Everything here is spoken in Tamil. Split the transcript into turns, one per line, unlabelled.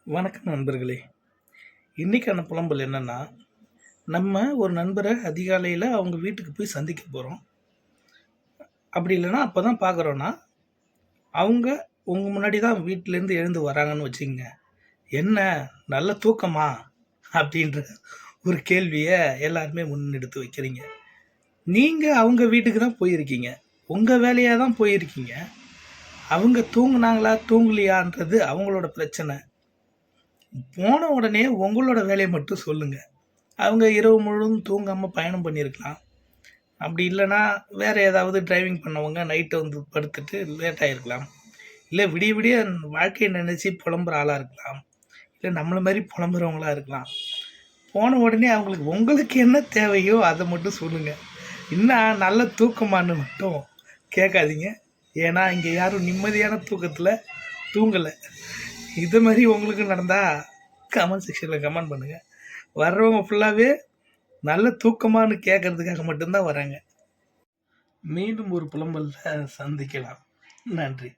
வணக்கம் நண்பர்களே. இன்றைக்கான புலம்பல் என்னென்னா, நம்ம ஒரு நண்பரை அதிகாலையில் அவங்க வீட்டுக்கு போய் சந்திக்க போகிறோம். அப்படி இல்லைன்னா அப்போ தான் பார்க்குறோன்னா, அவங்க உங்கள் முன்னாடி தான் வீட்டிலேருந்து எழுந்து வராங்கன்னு வச்சுக்கங்க. என்ன நல்ல தூக்கமா? அப்படின்ற ஒரு கேள்வியை எல்லாருமே முன்னெடுத்து வைக்கிறீங்க. நீங்கள் அவங்க வீட்டுக்கு தான் போயிருக்கீங்க, உங்கள் வேலையாக தான் போயிருக்கீங்க. அவங்க தூங்குனாங்களா தூங்கலையான்றது அவங்களோட பிரச்சனை. போன உடனே உங்களோட வேலையை மட்டும் சொல்லுங்கள். அவங்க இரவு முழுவதும் தூங்காமல் பயணம் பண்ணியிருக்கலாம். அப்படி இல்லைன்னா வேறு ஏதாவது டிரைவிங் பண்ணவங்க நைட்டை வந்து படுத்துட்டு லேட் ஆகிருக்கலாம். இல்லை விடிய விடிய வாழ்க்கையை நினச்சி புலம்புற ஆளாக இருக்கலாம். இல்லை நம்மளை மாதிரி புலம்புறவங்களாக இருக்கலாம். போன உடனே உங்களுக்கு என்ன தேவையோ அதை மட்டும் சொல்லுங்கள். இன்னும் நல்ல தூக்கமானு மட்டும் கேட்காதீங்க. ஏன்னா இங்கே யாரும் நிம்மதியான தூக்கத்தில் தூங்கலை. இது மாதிரி உங்களுக்கு நடந்தால் கமெண்ட் செக்ஷனில் கமெண்ட் பண்ணுங்கள். வர்றவங்க ஃபுல்லாகவே நல்ல தூக்கமானு கேட்குறதுக்காக மட்டும்தான் வராங்க. மீண்டும் ஒரு புலம்பலில் சந்திக்கலாம். நன்றி.